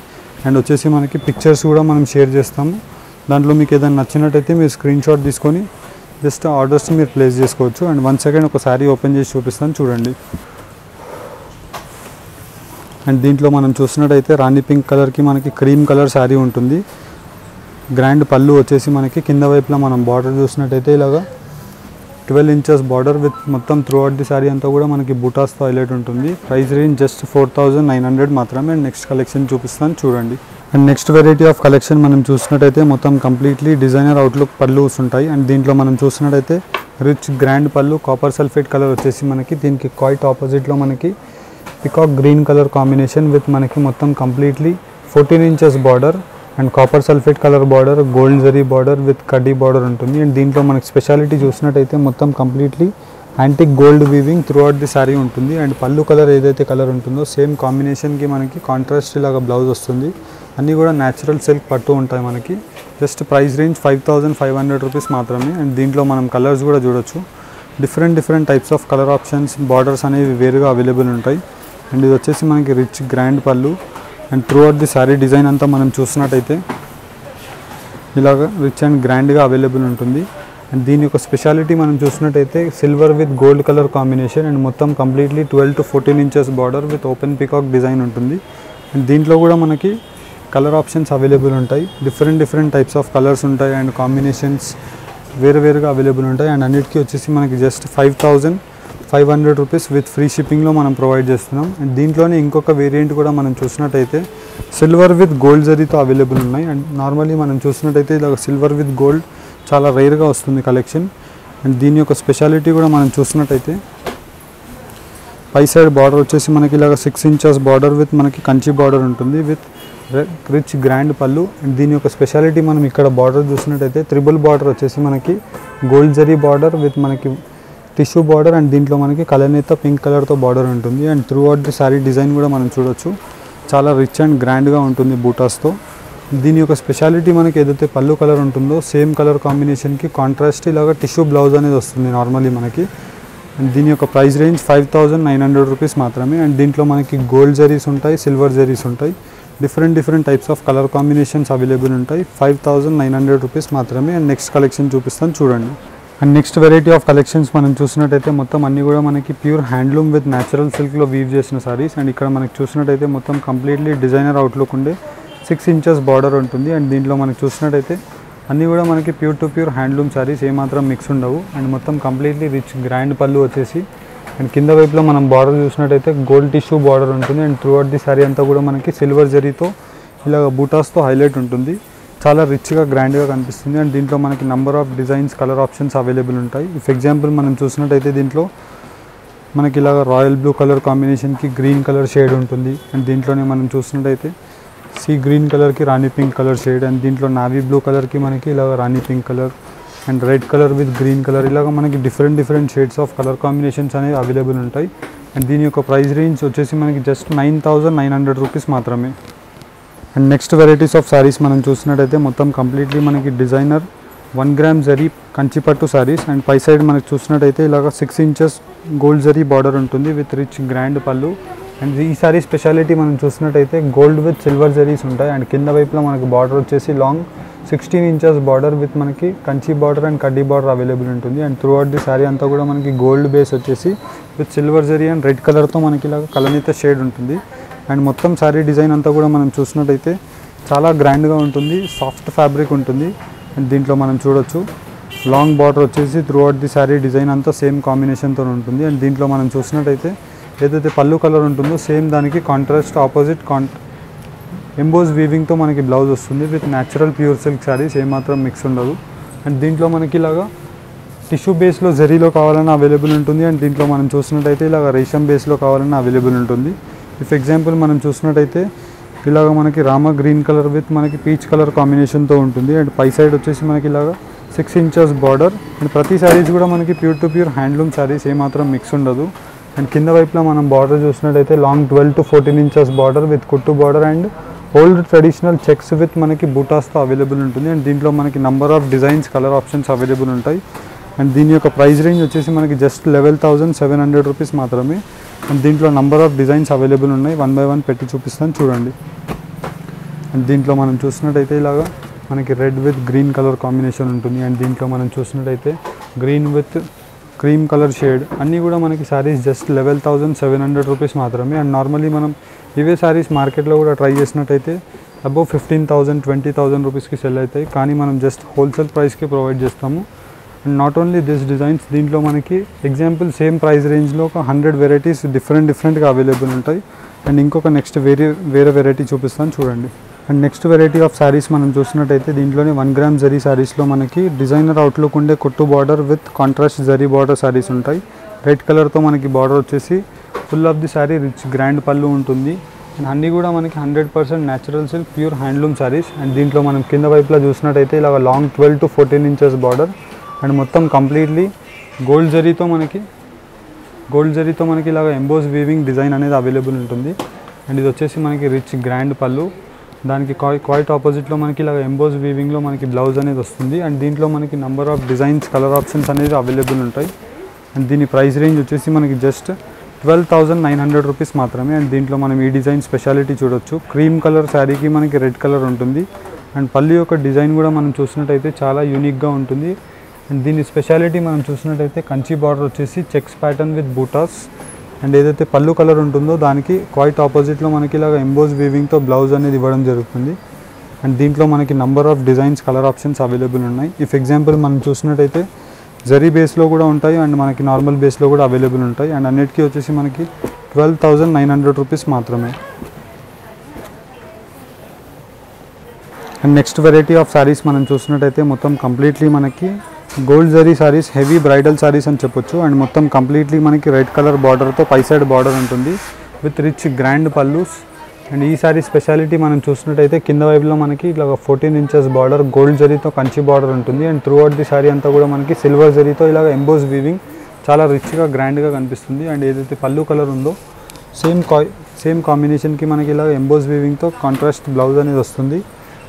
అండ్ వచ్చేసి మనకి పిక్చర్స్ కూడా మనం షేర్ చేస్తాము. దాంట్లో మీకు ఏదైనా నచ్చినట్టయితే మీరు స్క్రీన్ షాట్ తీసుకొని జస్ట్ ఆర్డర్స్ని మీరు ప్లేస్ చేసుకోవచ్చు. అండ్ 1 సెకండ్ ఒక శారీ ఓపెన్ చేసి చూపిస్తాను చూడండి. అండ్ దీంట్లో మనం చూసినట్టయితే రాణి పింక్ కలర్కి మనకి క్రీమ్ కలర్ శారీ ఉంటుంది. గ్రాండ్ పళ్ళు వచ్చేసి మనకి కింద వైపులో మనం బార్డర్ చూసినట్టయితే ఇలాగా 12 ఇంచెస్ బార్డర్ విత్ మొత్తం త్రూ అవుట్ ది శారీ అంతా కూడా మనకి బూటాస్తో హైలైట్ ఉంటుంది. ప్రైస్ రేంజ్ జస్ట్ 4,900 మాత్రమే. అండ్ నెక్స్ట్ కలెక్షన్ చూపిస్తాను చూడండి. And next variety of collection మనం చూసినట్టయితే మొత్తం కంప్లీట్లీ డిజైనర్ అవుట్లుక్ పళ్ళుస్ ఉంటాయి. అండ్ దీంట్లో మనం చూసినట్టయితే రిచ్ గ్రాండ్ పళ్ళు కాపర్ సల్ఫేట్ కలర్ వచ్చేసి మనకి దీనికి క్వైట్ ఆపోజిట్లో మనకి peacock green colour combination with మనకి మొత్తం completely 14 inches border and copper sulphate colour border, gold zari border with కడ్డీ బార్డర్ ఉంటుంది. అండ్ దీంట్లో మనకి స్పెషాలిటీ చూసినట్టయితే మొత్తం completely antique gold weaving through out the sari ఉంటుంది. అండ్ పళ్ళు కలర్ ఏదైతే కలర్ ఉంటుందో సేమ్ కాంబినేషన్కి మనకి కాంట్రాస్ట్ ఇలాగా బ్లౌజ్ వస్తుంది. అన్నీ కూడా న్యాచురల్ సిల్క్ పట్టు ఉంటాయి మనకి. జస్ట్ ప్రైస్ రేంజ్ 5,500 రూపీస్ మాత్రమే. అండ్ దీంట్లో మనం కలర్స్ కూడా చూడొచ్చు. Different types of colour options, borders అనేవి వేరుగా అవైలబుల్ ఉంటాయి. అండ్ ఇది వచ్చేసి మనకి రిచ్ గ్రాండ్ పళ్ళు. And throughout the sari design అంతా మనం చూసినట్టయితే ఇలాగ రిచ్ అండ్ గ్రాండ్గా అవైలబుల్ ఉంటుంది. అండ్ దీని యొక్క స్పెషాలిటీ మనం చూసినట్టయితే silver with gold colour combination and మొత్తం completely 12 to 14 inches border with open peacock design ఉంటుంది. అండ్ దీంట్లో కూడా మనకి కలర్ ఆప్షన్స్ అవైలబుల్ ఉంటాయి. డిఫరెంట్ టైప్స్ ఆఫ్ కలర్స్ ఉంటాయి అండ్ కాంబినేషన్స్ వేరుగా అవైలబుల్ ఉంటాయి. అండ్ అన్నిటికీ వచ్చేసి మనకి జస్ట్ 5,500 రూపీస్ విత్ ఫ్రీ షిప్పింగ్లో మనం ప్రొవైడ్ చేస్తున్నాం. అండ్ దీంట్లోనే ఇంకొక వేరియంట్ కూడా మనం చూసినట్టయితే సిల్వర్ విత్ గోల్డ్ జరీతో అవైలబుల్ ఉన్నాయి. అండ్ నార్మల్లీ మనం చూసినట్టయితే ఇలా సిల్వర్ విత్ గోల్డ్ చాలా రేర్గా వస్తుంది కలెక్షన్. అండ్ దీని యొక్క స్పెషాలిటీ కూడా మనం చూసినట్టయితే పై సైడ్ బార్డర్ వచ్చేసి మనకి ఇలాగ 6 ఇంచెస్ బార్డర్ విత్ మనకి కంచి బార్డర్ ఉంటుంది విత్ రిచ్ గ్రాండ్ పళ్ళు. అండ్ దీని యొక్క స్పెషాలిటీ మనం ఇక్కడ బార్డర్ చూసినట్టయితే త్రిబుల్ బార్డర్ వచ్చేసి మనకి గోల్డ్ జరీ బార్డర్ విత్ మనకి టిష్యూ బార్డర్. అండ్ దీంట్లో మనకి కలనేత పింక్ కలర్తో బార్డర్ ఉంటుంది. And throughout the sari design కూడా మనం చూడొచ్చు. చాలా రిచ్ అండ్ గ్రాండ్గా ఉంటుంది బూటాస్తో. దీని యొక్క స్పెషాలిటీ మనకి ఏదైతే పళ్ళు కలర్ ఉంటుందో సేమ్ కలర్ కాంబినేషన్కి కాంట్రాస్ట్ ఇలాగా టిష్యూ బ్లౌజ్ అనేది వస్తుంది నార్మల్లీ మనకి. అండ్ దీని యొక్క ప్రైస్ రేంజ్ 5,900 రూపీస్ మాత్రమే. అండ్ దీంట్లో మనకి గోల్డ్ జరీస్ ఉంటాయి, సిల్వర్ జరీస్ ఉంటాయి. Different types of colour combinations available ఉంటాయి. 5,900 రూపీస్ మాత్రమే. అండ్ నెక్స్ట్ కలెక్షన్ చూపిస్తాను చూడండి. And next variety of collections మనం చూసినట్టయితే మొత్తం అన్నీ కూడా మనకి ప్యూర్ హ్యాండ్లూమ్ విత్ న్యాచురల్ సిల్క్లో వీవ్ చేసిన సారీస్. అండ్ ఇక్కడ మనకి చూసినట్టయితే మొత్తం కంప్లీట్లీ డిజైనర్ అవుట్లుక్ ఉండే 6 ఇంచెస్ బార్డర్ ఉంటుంది. అండ్ దీంట్లో మనకి చూసినట్టయితే అన్నీ కూడా మనకి pure to pure handloom saris, ఏమాత్రం మిక్స్ ఉండవు. అండ్ మొత్తం కంప్లీట్లీ రిచ్ గ్రాండ్ పళ్ళు వచ్చేసి అండ్ కింద వైపులో మనం బార్డర్ చూసినట్టయితే గోల్డ్ టిష్యూ బార్డర్ ఉంటుంది. And throughout the sari అంతా కూడా మనకి సిల్వర్ జరీతో ఇలా బూటాస్తో హైలైట్ ఉంటుంది. చాలా రిచ్గా గ్రాండ్గా కనిపిస్తుంది. అండ్ దీంట్లో మనకి number of designs, colour options available ఉంటాయి. ఫర్ ఎగ్జాంపుల్ మనం చూసినట్టయితే దీంట్లో మనకి ఇలాగ రాయల్ బ్లూ కలర్ కాంబినేషన్కి గ్రీన్ కలర్ షేడ్ ఉంటుంది. అండ్ దీంట్లోనే మనం చూసినట్టయితే సీ గ్రీన్ కలర్కి rani pink colour shade. And దీంట్లో నావీ బ్లూ కలర్కి మనకి ఇలాగ rani pink colour and red colour with green colour, ఇలాగ మనకి different shades of colour combinations అనేవి అవైలబుల్ ఉంటాయి. అండ్ దీని యొక్క ప్రైస్ రేంజ్ వచ్చేసి మనకి జస్ట్ 9,900 రూపీస్ మాత్రమే. And next varieties of saris మనం చూసినట్టయితే మొత్తం కంప్లీట్లీ మనకి డిజైనర్ 1 గ్రామ్ జరీ కంచిపట్టు సారీస్. అండ్ పై సైడ్ మనకి చూసినట్టయితే ఇలాగ 6 ఇంచెస్ గోల్డ్ జరీ బార్డర్ ఉంటుంది విత్ రిచ్ గ్రాండ్ పళ్ళు. అండ్ ఈ సారీ స్పెషాలిటీ మనం చూసినట్టయితే గోల్డ్ విత్ సిల్వర్ జరీస్ ఉంటాయి. అండ్ కింద వైపులో మనకి బార్డర్ వచ్చేసి లాంగ్ 16 ఇంచెస్ బార్డర్ విత్ మనకి కంచి బార్డర్ అండ్ కడ్డీ బార్డర్ అవైలబుల్ ఉంటుంది. And throughout the sari అంతా కూడా మనకి గోల్డ్ బేస్ వచ్చేసి with silver zari and red కలర్తో మనకి ఇలాగ కలనీత షేడ్ ఉంటుంది. అండ్ మొత్తం శారీ డిజైన్ అంతా కూడా మనం చూసినట్టయితే చాలా గ్రాండ్గా ఉంటుంది, సాఫ్ట్ ఫ్యాబ్రిక్ ఉంటుంది. అండ్ దీంట్లో మనం చూడొచ్చు లాంగ్ బార్డర్ వచ్చేసి through out the sari design అంతా సేమ్ కాంబినేషన్తో ఉంటుంది. అండ్ దీంట్లో మనం చూసినట్టయితే ఏదైతే పళ్ళు కలర్ ఉంటుందో సేమ్ దానికి కాంట్రాస్ట్ ఆపోజిట్ ఎంబోజ్ వీవింగ్తో మనకి బ్లౌజ్ వస్తుంది with natural pure silk saris, ఏమాత్రం మిక్స్ ఉండదు. అండ్ దీంట్లో మనకి ఇలాగా టిష్యూ బేస్లో జరీలో కావాలన్నా అవైలబుల్ ఉంటుంది. అండ్ దీంట్లో మనం చూసినట్టయితే ఇలాగ రేషం బేస్లో కావాలన్నా అవైలబుల్ ఉంటుంది. ఇఫ్ ఎగ్జాంపుల్ మనం చూసినట్టయితే ఇలాగ మనకి రామ గ్రీన్ కలర్ విత్ మనకి పీచ్ కలర్ కాంబినేషన్తో ఉంటుంది. అండ్ పై సైడ్ వచ్చేసి మనకి ఇలాగ 6 ఇంచెస్ బార్డర్. అండ్ ప్రతి శారీస్ కూడా మనకి pure to pure handloom saris, ఏమాత్రం మిక్స్ ఉండదు. అండ్ కింద వైపులో మనం బార్డర్ చూసినట్టయితే long 12 to 14 inches border with కుట్టు border and old traditional checks with మనకి బూటాస్తో అవైలబుల్ ఉంటుంది. అండ్ దీంట్లో మనకి number of designs colour options available ఉంటాయి. అండ్ దీని యొక్క ప్రైస్ రేంజ్ వచ్చేసి మనకి జస్ట్ 11,700 రూపీస్ మాత్రమే. అండ్ దీంట్లో నంబర్ ఆఫ్ డిజైన్స్ అవైలబుల్ ఉన్నాయి. 1 by 1 పెట్టి చూపిస్తాను చూడండి. అండ్ దీంట్లో మనం చూసినట్టయితే ఇలాగా మనకి red with green colour combination ఉంటుంది. అండ్ దీంట్లో మనం చూసినట్టయితే green with cream colour shade అన్నీ కూడా మనకి శారీస్ జస్ట్ 11,700 రూపీస్ మాత్రమే. అండ్ నార్మల్లీ మనం ఇవే శారీస్ మార్కెట్లో కూడా ట్రై చేసినట్టయితే అబౌవ్ 15,000 20,000 రూపీస్కి సెల్ అవుతాయి. కానీ మనం జస్ట్ హోల్సేల్ ప్రైస్కి ప్రొవైడ్ చేస్తాము. And not only this designs, దీంట్లో మనకి ఎగ్జాంపుల్ సేమ్ ప్రైస్ రేంజ్లో ఒక 100 వెరైటీస్ డిఫరెంట్గా అవైలబుల్ ఉంటాయి. అండ్ ఇంకొక నెక్స్ట్ వేరే వెరైటీ చూపిస్తాను చూడండి. And next variety of saris మనం చూసినట్టయితే దీంట్లోనే 1 గ్రామ్ జరీ శారీస్లో మనకి డిజైనర్ అవుట్లుక్ ఉండే కుట్టు border with contrast zari border saris ఉంటాయి. రెడ్ కలర్తో మనకి బార్డర్ వచ్చేసి full of the sari rich grand పళ్ళు ఉంటుంది. అండ్ అన్నీ కూడా మనకి 100% natural silk pure handloom saris. And దీంట్లో మనం కింద వైపులో చూసినట్టయితే ఇలా long 12 to 14 inches border and మొత్తం కంప్లీట్లీ గోల్డ్ జరీతో మనకి ఇలాగ ఎంబోస్ వీవింగ్ డిజైన్ అనేది అవైలబుల్ ఉంటుంది. అండ్ ఇది వచ్చేసి మనకి రిచ్ గ్రాండ్ పళ్ళు, దానికి క్వైట్ ఆపోజిట్లో మనకి ఇలాగ ఎంబోస్ వీవింగ్లో మనకి బ్లౌజ్ అనేది వస్తుంది. అండ్ దీంట్లో మనకి number of designs colour options అనేది అవైలబుల్ ఉంటాయి. అండ్ దీని ప్రైస్ రేంజ్ వచ్చేసి మనకి జస్ట్ 12,900 రూపీస్ మాత్రమే. అండ్ దీంట్లో మనం ఈ డిజైన్ స్పెషాలిటీ చూడొచ్చు. క్రీమ్ కలర్ శారీకి మనకి రెడ్ కలర్ ఉంటుంది. అండ్ పళ్ళు యొక్క డిజైన్ కూడా మనం చూసినట్టయితే చాలా యూనిక్గా ఉంటుంది. అండ్ దీని స్పెషాలిటీ మనం చూసినట్టయితే కంచి బార్డర్ వచ్చేసి checks pattern with buttas. And ఏదైతే పళ్ళు కలర్ ఉంటుందో దానికి క్వైట్ ఆపోజిట్లో మనకి ఇలాగ ఎంబోస్ వీవింగ్తో బ్లౌజ్ అనేది ఇవ్వడం జరుగుతుంది. అండ్ దీంట్లో మనకి number of designs colour options available ఉన్నాయి. ఇఫ్ ఎగ్జాంపుల్ మనం చూసినట్టయితే జరీ బేస్లో కూడా ఉంటాయి అండ్ మనకి నార్మల్ బేస్లో కూడా అవైలబుల్ ఉంటాయి. అండ్ అన్నిటికీ వచ్చేసి మనకి 12,900 రూపీస్ మాత్రమే. And next variety of saris మనం చూసినట్టయితే మొత్తం కంప్లీట్లీ మనకి gold zari saris, heavy bridal saris అని చెప్పొచ్చు. అండ్ మొత్తం కంప్లీట్లీ మనకి రెడ్ కలర్ బార్డర్తో పై సైడ్ బార్డర్ ఉంటుంది with rich grand pallus. And ఈ శారీ స్పెషాలిటీ మనం చూసినట్టయితే కింద వైపులో మనకి ఇలా 14 ఇంచెస్ బార్డర్ గోల్డ్ జరీతో కంచి బార్డర్ ఉంటుంది. And throughout the sari అంతా కూడా మనకి సిల్వర్ జరీతో ఇలాగ ఎంబోస్ వీవింగ్ చాలా రిచ్గా గ్రాండ్గా కనిపిస్తుంది. అండ్ ఏదైతే పళ్ళు కలర్ ఉందో సేమ్ కాంబినేషన్కి మనకి ఇలా ఎంబోస్ వీవింగ్తో కాంట్రాస్ట్ బ్లౌజ్ అనేది వస్తుంది.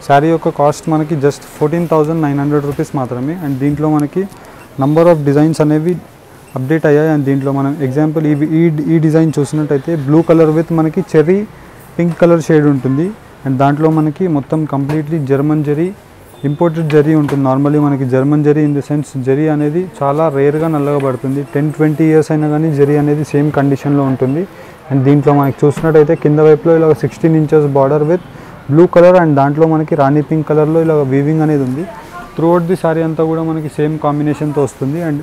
శారీ యొక్క కాస్ట్ మనకి జస్ట్ 14,900 రూపీస్ మాత్రమే. అండ్ దీంట్లో మనకి నంబర్ ఆఫ్ డిజైన్స్ అనేవి అప్డేట్ అయ్యాయి. అండ్ దీంట్లో మనం ఎగ్జాంపుల్ ఈ డిజైన్ చూసినట్టయితే బ్లూ కలర్ విత్ మనకి చెర్రీ పింక్ కలర్ షేడ్ ఉంటుంది. అండ్ దాంట్లో మనకి మొత్తం completely German zari, imported zari ఉంటుంది. నార్మల్లీ మనకి German zari in the sense zari అనేది చాలా రేర్గా నల్లగా పడుతుంది. 10-20 ఇయర్స్ అయినా కానీ జరీ అనేది సేమ్ కండిషన్లో ఉంటుంది. అండ్ దీంట్లో మనకి చూసినట్టయితే కింద వైపులో ఇలా 16 inches border with blue colour and దాంట్లో మనకి రాణి పింక్ కలర్లో ఇలా వీవింగ్ అనేది ఉంది. త్రూ అవుట్ ది శారీ అంతా కూడా మనకి సేమ్ కాంబినేషన్తో వస్తుంది. And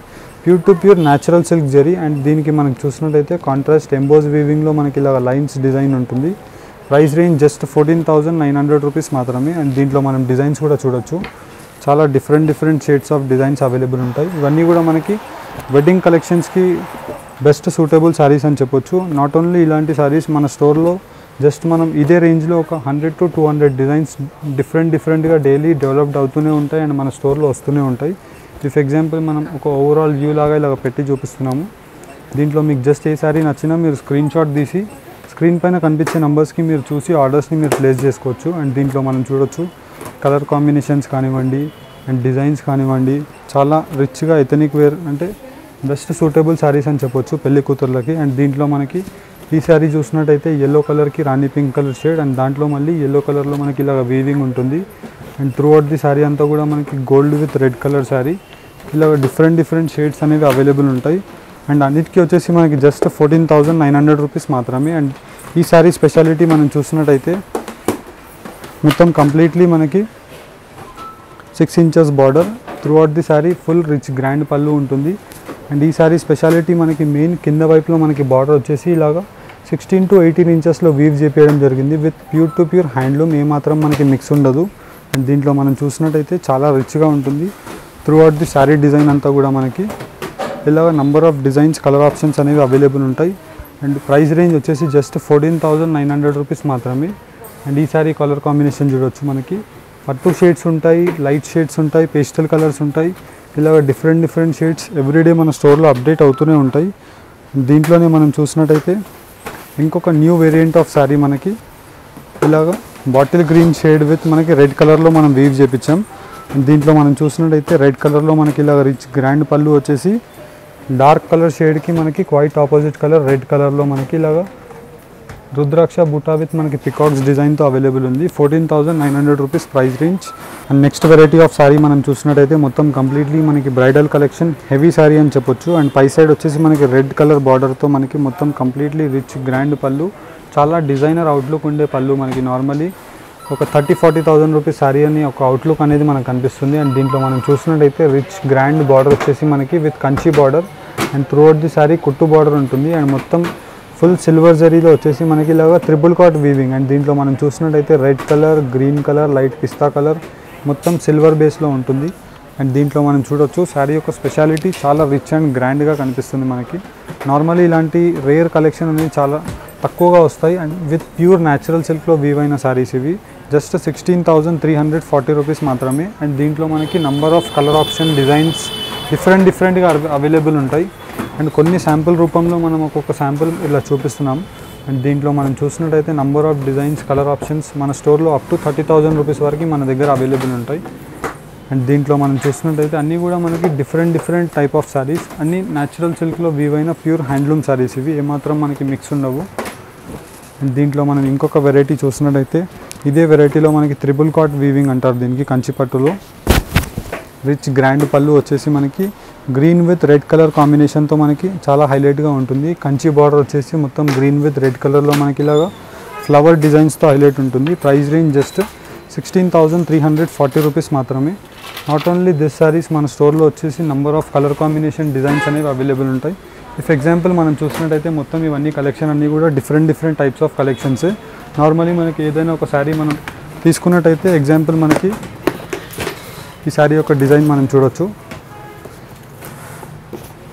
pure natural silk zari. And దీనికి మనకి చూసినట్టయితే కాంట్రాస్ట్ ఎంబోస్ వీవింగ్లో మనకి ఇలా లైన్స్ డిజైన్ ఉంటుంది. ప్రైస్ రేంజ్ జస్ట్ 14,900 రూపీస్ మాత్రమే. అండ్ దీంట్లో మనం డిజైన్స్ కూడా చూడొచ్చు. చాలా different shades of designs available ఉంటాయి. ఇవన్నీ కూడా మనకి వెడ్డింగ్ కలెక్షన్స్కి బెస్ట్ సూటబుల్ శారీస్ అని చెప్పొచ్చు. నాట్ ఓన్లీ ఇలాంటి శారీస్ మన స్టోర్లో జస్ట్ మనం ఇదే రేంజ్లో ఒక 100 to 200 డిజైన్స్ డిఫరెంట్గా డైలీ డెవలప్డ్ అవుతూనే ఉంటాయి అండ్ మన స్టోర్లో వస్తూనే ఉంటాయి. ఇఫ్ ఎగ్జాంపుల్ మనం ఒక ఓవరాల్ వ్యూ లాగా ఇలా పెట్టి చూపిస్తున్నాము. దీంట్లో మీకు జస్ట్ ఏ శారీ నచ్చినా మీరు స్క్రీన్ షాట్ తీసి స్క్రీన్ పైన కనిపించే నెంబర్స్కి మీరు చూసి ఆర్డర్స్ని మీరు ప్లేస్ చేసుకోవచ్చు. అండ్ దీంట్లో మనం చూడొచ్చు కలర్ కాంబినేషన్స్ కానివ్వండి అండ్ డిజైన్స్ కానివ్వండి చాలా రిచ్గా ఎథనిక్ వేర్ అంటే బెస్ట్ సూటబుల్ శారీస్ అని చెప్పొచ్చు పెళ్లి కూతుర్లకి. అండ్ దీంట్లో మనకి ఈ శారీ చూసినట్టయితే ఎల్లో కలర్కి rani pink colour shade and దాంట్లో మళ్ళీ ఎల్లో కలర్లో మనకి ఇలాగ వీవింగ్ ఉంటుంది. And throughout the sari అంతా కూడా మనకి gold with red colour sari ఇలా డిఫరెంట్ షేడ్స్ అనేవి అవైలబుల్ ఉంటాయి. అండ్ అన్నిటికీ వచ్చేసి మనకి జస్ట్ 14,900 రూపీస్ మాత్రమే. అండ్ ఈ శారీ స్పెషాలిటీ మనం చూసినట్టయితే మొత్తం కంప్లీట్లీ మనకి 6 inches border through out the sari full rich grand పళ్ళు ఉంటుంది. అండ్ ఈ శారీ స్పెషాలిటీ మనకి మెయిన్ కింద వైపులో మనకి బార్డర్ వచ్చేసి ఇలాగా 16 to 18 ఇంచెస్లో వీవ్ చేపించడం జరిగింది విత్ ప్యూర్ హ్యాండ్లూమ్, ఏమాత్రం మనకి మిక్స్ ఉండదు. అండ్ దీంట్లో మనం చూసినట్టయితే చాలా రిచ్గా ఉంటుంది. Throughout the sari design అంతా కూడా మనకి ఇలాగ number of designs colour options అనేవి అవైలబుల్ ఉంటాయి. అండ్ ప్రైస్ రేంజ్ వచ్చేసి జస్ట్ 14,900 రూపీస్ మాత్రమే. అండ్ ఈ శారీ కలర్ కాంబినేషన్ చూడవచ్చు, మనకి పట్టు షేడ్స్ ఉంటాయి, లైట్ షేడ్స్ ఉంటాయి, పేస్టల్ కలర్స్ ఉంటాయి, ఇలాగ డిఫరెంట్ షేడ్స్ ఎవ్రీడే మన స్టోర్లో అప్డేట్ అవుతూనే ఉంటాయి. దీంట్లోనే మనం చూసినట్టయితే ఇంకొక న్యూ వేరియంట్ ఆఫ్ శారీ మనకి ఇలాగా బాటిల్ గ్రీన్ షేడ్ విత్ మనకి రెడ్ కలర్లో మనం వీవ్ చేపించాం. దీంట్లో మనం చూసినట్టయితే రెడ్ కలర్లో మనకి ఇలాగ రిచ్ గ్రాండ్ పళ్ళు వచ్చేసి డార్క్ కలర్ షేడ్కి మనకి క్వైట్ ఆపోజిట్ కలర్ రెడ్ కలర్లో మనకి ఇలాగా రుద్రాక్ష బుటా విత్ మనకి పికాక్స్ డిజైన్తో అవైలబుల్ ఉంది. 14,900 rupees price range. And next variety of sari మనం చూసినట్టయితే మొత్తం కంప్లీట్లీ మనకి బ్రైడల్ కలెక్షన్ హెవీ శారీ అని చెప్పొచ్చు. అండ్ పై సైడ్ వచ్చేసి మనకి రెడ్ కలర్ బార్డర్తో మనకి మొత్తం కంప్లీట్లీ రిచ్ గ్రాండ్ పళ్ళు, చాలా డిజైనర్ అవుట్లుక్ ఉండే పళ్ళు. మనకి నార్మలీ ఒక 30,000-40,000 రూపీస్ శారీ అని ఒక అవుట్లుక్ అనేది మనకు కనిపిస్తుంది. అండ్ దీంట్లో మనం చూసినట్టయితే రిచ్ గ్రాండ్ బార్డర్ వచ్చేసి మనకి with Kanchi border and throughout the sari కుట్టు బార్డర్ ఉంటుంది. అండ్ మొత్తం ఫుల్ సిల్వర్ జరీలో వచ్చేసి మనకి ఇలాగా ట్రిపుల్ కాట్ వీవింగ్. అండ్ దీంట్లో మనం చూసినట్టయితే red colour, green colour, light pista colour మొత్తం సిల్వర్ బేస్లో ఉంటుంది. అండ్ దీంట్లో మనం చూడొచ్చు శారీ యొక్క స్పెషాలిటీ చాలా రిచ్ అండ్ గ్రాండ్గా కనిపిస్తుంది మనకి. నార్మల్లీ ఇలాంటి రేర్ కలెక్షన్ అనేది చాలా తక్కువగా వస్తాయి. అండ్ విత్ ప్యూర్ న్యాచురల్ సిల్క్లో వీవ్ అయిన శారీస్ ఇవి. జస్ట్ 16,340 రూపీస్ మాత్రమే. అండ్ దీంట్లో మనకి number of colour option designs డిఫరెంట్గా అవైలబుల్ ఉంటాయి. అండ్ కొన్ని శాంపుల్ రూపంలో మనం ఒక్కొక్క శాంపుల్ ఇలా చూపిస్తున్నాం. అండ్ దీంట్లో మనం చూసినట్టయితే number of designs, colour options మన స్టోర్లో అప్ టు 30,000 రూపీస్ వరకు మన దగ్గర అవైలబుల్ ఉంటాయి. అండ్ దీంట్లో మనం చూసినట్టయితే అన్నీ కూడా మనకి డిఫరెంట్ టైప్ ఆఫ్ శారీస్, అన్నీ న్యాచురల్ సిల్క్లో వీవ్ అయిన ప్యూర్ హ్యాండ్లూమ్ శారీస్ ఇవి. ఏమాత్రం మనకి మిక్స్ ఉండవు. అండ్ దీంట్లో మనం ఇంకొక వెరైటీ చూసినట్టయితే ఇదే వెరైటీలో మనకి ట్రిపుల్ కాట్ వీవింగ్ అంటారు దీనికి. కంచిపట్టులో రిచ్ గ్రాండ్ పళ్ళు వచ్చేసి మనకి గ్రీన్ విత్ రెడ్ కలర్ కాంబినేషన్తో మనకి చాలా హైలైట్గా ఉంటుంది. కంచి బార్డర్ వచ్చేసి మొత్తం గ్రీన్ విత్ రెడ్ కలర్లో మనకి ఇలాగా ఫ్లవర్ డిజైన్స్తో హైలైట్ ఉంటుంది. ప్రైస్ రేంజ్ జస్ట్ 16,340 రూపీస్ మాత్రమే. నాట్ ఓన్లీ దిస్ సారీస్ మన స్టోర్లో వచ్చేసి number of colour combination designs అనేవి అవైలబుల్ ఉంటాయి. ఇఫ్ ఎగ్జాంపుల్ మనం చూసినట్టయితే మొత్తం ఇవన్నీ కలెక్షన్ అన్నీ కూడా different types of collections. Normally మనకి ఏదైనా ఒక శారీ మనం తీసుకున్నట్టయితే ఎగ్జాంపుల్ మనకి ఈ శారీ యొక్క డిజైన్ మనం చూడొచ్చు.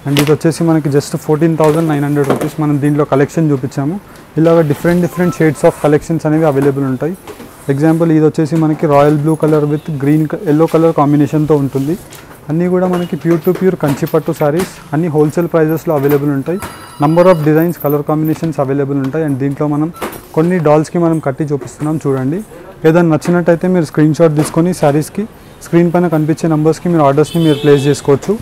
అండ్ ఇది వచ్చేసి మనకి జస్ట్ 14,900 రూపీస్. మనం దీంట్లో కలెక్షన్ చూపించాము. ఇలాగ డిఫరెంట్ షేడ్స్ ఆఫ్ కలెక్షన్స్ అనేవి అవైలబుల్ ఉంటాయి. ఎగ్జాంపుల్ ఇది వచ్చేసి మనకి royal blue colour with green yellow colour కాంబినేషన్తో ఉంటుంది. అన్నీ కూడా మనకి ప్యూర్ కంచిపట్టు శారీస్, అన్నీ హోల్సేల్ ప్రైజెస్లో అవైలబుల్ ఉంటాయి. Number of designs, colour combinations available ఉంటాయి. అండ్ దీంట్లో మనం కొన్ని డాల్స్కి మనం కట్టి చూపిస్తున్నాం చూడండి. ఏదైనా నచ్చినట్టయితే మీరు స్క్రీన్ షాట్ తీసుకొని శారీస్కి స్క్రీన్ పైన కనిపించే నెంబర్స్కి మీరు ఆర్డర్స్ని మీరు ప్లేస్ చేసుకోవచ్చు.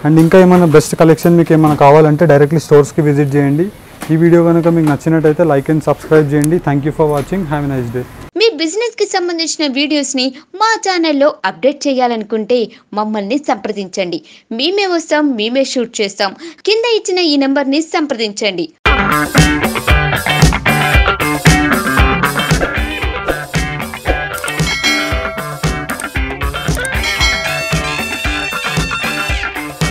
అండ్ ఇంకా ఏమైనా బెస్ట్ కలెక్షన్ మీకు ఏమైనా కావాలంటే డైరెక్ట్లీ స్టోర్స్కి విజిట్ చేయండి. ఈ వీడియో కనుక మీకు నచ్చినట్టయితే లైక్ అండ్ సబ్స్క్రైబ్ చేయండి. Thank you for watching. Have a nice day. Me business కి సంబంధించిన వీడియోస్ ని మా ఛానల్లో అప్డేట్ చేయాలనుకుంటే మమ్మల్ని సంప్రదించండి. మేమే వస్తాం, మేమే షూట్ చేస్తాం. కింద ఇచ్చిన ఈ నెంబర్ ని సంప్రదించండి.